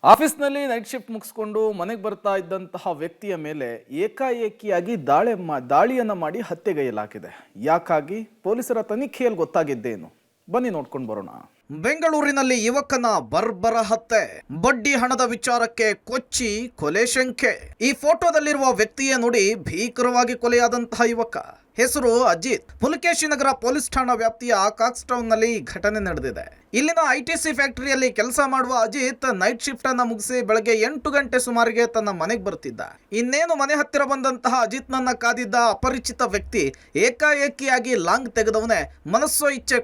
ಆಫೀಸ್ನಲ್ಲಿ night shift ಮುಗಿಸ್ಕೊಂಡು ಮನೆಗೆ ಬರ್ತಾ ಇದ್ದಂತಹ ವ್ಯಕ್ತಿಯ ಮೇಲೆ ಏಕಾಏಕಿಯಾಗಿ ದಾಳಿಯನ್ನ ಮಾಡಿ ಹತ್ಯೆಗೈಯಲಾಗಿದೆ. ಯಾಕಾಗಿ ಪೊಲೀಸರ ತನಿಖೆಯಲ್ಲಿ ಗೊತ್ತಾಗಿದ್ದೇನು, ಬನ್ನಿ ನೋಡ್ಕೊಂಡು ಬರೋಣ. ಬೆಂಗಳೂರಿನಲ್ಲಿ ಯುವಕನ ಬರ್ಬರ ಹತ್ಯೆ, ಬಡ್ಡಿ ಹಣದ ವಿಚಾರಕ್ಕೆ ಕೊಚ್ಚಿ ಕೊಲೆ ಶಂಕೆ. ಈ ಫೋಟೋದಲ್ಲಿರುವ ವ್ಯಕ್ತಿಯೇ ನೋಡಿ ಭೀಕರವಾಗಿ ಕೊಲೆಯಾದಂತಹ ಯುವಕ. ಹೆಸರು ಅಜಿತ್. ಪುಲಕೇಶಿ ನಗರ ಪೊಲೀಸ್ ಠಾಣಾ ವ್ಯಾಪ್ತಿಯ ಕಾಕ್ಸ್ ಟೌನ್ ನಲ್ಲಿ ಘಟನೆ ನಡೆದಿದೆ. ಇಲ್ಲಿನ ಐಟಿಸಿ ಫ್ಯಾಕ್ಟರಿಯಲ್ಲಿ ಕೆಲಸ ಮಾಡುವ ಅಜಿತ್ ನೈಟ್ ಶಿಫ್ಟ್ ಅನ್ನ ಮುಗಿಸಿ ಬೆಳಗ್ಗೆ 8 ಗಂಟೆ ಸುಮಾರಿಗೆ ತನ್ನ ಮನೆಗೆ ಬರ್ತಿದ್ದ. ಇನ್ನೇನು ಮನೆ ಹತ್ತಿರ ಬಂದಂತಹ ಅಜಿತ್ ನನ್ನ ಕಾದಿದ್ದ ಅಪರಿಚಿತ ವ್ಯಕ್ತಿ ಏಕಾಏಕಿಯಾಗಿ ಲಾಂಗ್ ತೆಗೆದವನೇ ಮನಸ್ಸೋ ಇಚ್ಛೆ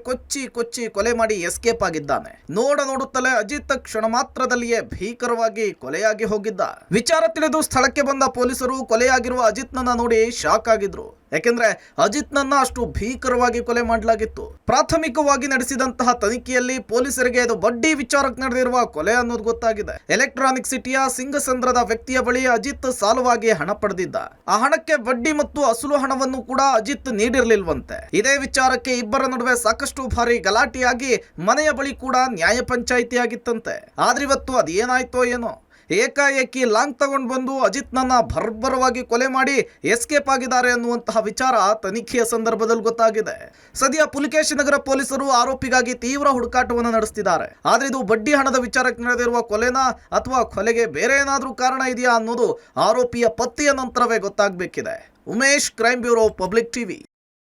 ಕೊಚ್ಚಿ ಕೊಲೆ ಮಾಡಿ ಎಸ್ಕೇಪ್ ಆಗಿದ್ದಾನೆ. ನೋಡುತ್ತಲೇ ಅಜಿತ್ ಕ್ಷಣ ಮಾತ್ರದಲ್ಲಿಯೇ ಭೀಕರವಾಗಿ ಕೊಲೆಯಾಗಿ ಹೋಗಿದ್ದ. ವಿಚಾರ ತಿಳಿದು ಸ್ಥಳಕ್ಕೆ ಬಂದ ಪೊಲೀಸರು ಕೊಲೆಯಾಗಿರುವ ಅಜಿತ್ ನನ್ನ ನೋಡಿ ಶಾಕ್ ಆಗಿದ್ರು. ಯಾಕೆಂದ್ರೆ ಅಜಿತ್ ನನ್ನ ಅಷ್ಟು ಭೀಕರವಾಗಿ ಕೊಲೆ ಮಾಡಲಾಗಿತ್ತು. ಪ್ರಾಥಮಿಕವಾಗಿ ನಡೆಸಿದಂತಹ ತನಿಖೆಯಲ್ಲಿ ಪೊಲೀಸರಿಗೆ ಅದು ಬಡ್ಡಿ ವಿಚಾರಕ್ಕೆ ನಡೆದಿರುವ ಕೊಲೆ ಅನ್ನೋದು ಗೊತ್ತಾಗಿದೆ. ಎಲೆಕ್ಟ್ರಾನಿಕ್ ಸಿಟಿಯ ಸಿಂಗಸಂದ್ರದ ವ್ಯಕ್ತಿಯ ಬಳಿ ಅಜಿತ್ ಸಾಲವಾಗಿ ಹಣ ಪಡೆದಿದ್ದ. ಆ ಹಣಕ್ಕೆ ಬಡ್ಡಿ ಮತ್ತು ಅಸಲು ಹಣವನ್ನು ಕೂಡ ಅಜಿತ್ ನೀಡಿರಲಿಲ್ವಂತೆ. ಇದೇ ವಿಚಾರಕ್ಕೆ ಇಬ್ಬರ ನಡುವೆ ಸಾಕಷ್ಟು ಬಾರಿ ಗಲಾಟೆಯಾಗಿ ಮನೆಯ ಬಳಿ ಕೂಡ ನ್ಯಾಯ ಪಂಚಾಯಿತಿ ಆಗಿತ್ತಂತೆ. ಆದ್ರೆ ಇವತ್ತು ಅದೇನಾಯ್ತೋ ಏನೋ, ಏಕಾಏಕಿ ಲಾಂಗ್ ತಗೊಂಡು ಬಂದು ಅಜಿತ್ ನನ್ನ ಭರ್ಬರವಾಗಿ ಕೊಲೆ ಮಾಡಿ ಎಸ್ಕೇಪ್ ಆಗಿದ್ದಾರೆ ಅನ್ನುವಂತಹ ವಿಚಾರ ತನಿಖೆಯ ಸಂದರ್ಭದಲ್ಲಿ ಗೊತ್ತಾಗಿದೆ. ಸದ್ಯ ಪುಲಕೇಶಿ ನಗರ ಪೊಲೀಸರು ಆರೋಪಿಗಾಗಿ ತೀವ್ರ ಹುಡುಕಾಟವನ್ನು ನಡೆಸುತ್ತಿದ್ದಾರೆ. ಆದ್ರೆ ಇದು ಬಡ್ಡಿ ಹಣದ ವಿಚಾರಕ್ಕೆ ನಡೆದಿರುವ ಕೊಲೆನಾ ಅಥವಾ ಕೊಲೆಗೆ ಬೇರೆ ಏನಾದ್ರೂ ಕಾರಣ ಇದೆಯಾ ಅನ್ನೋದು ಆರೋಪಿಯ ಪತ್ತೆಯ ನಂತರವೇ ಗೊತ್ತಾಗಬೇಕಿದೆ. Umesh, crime bureau, public TV.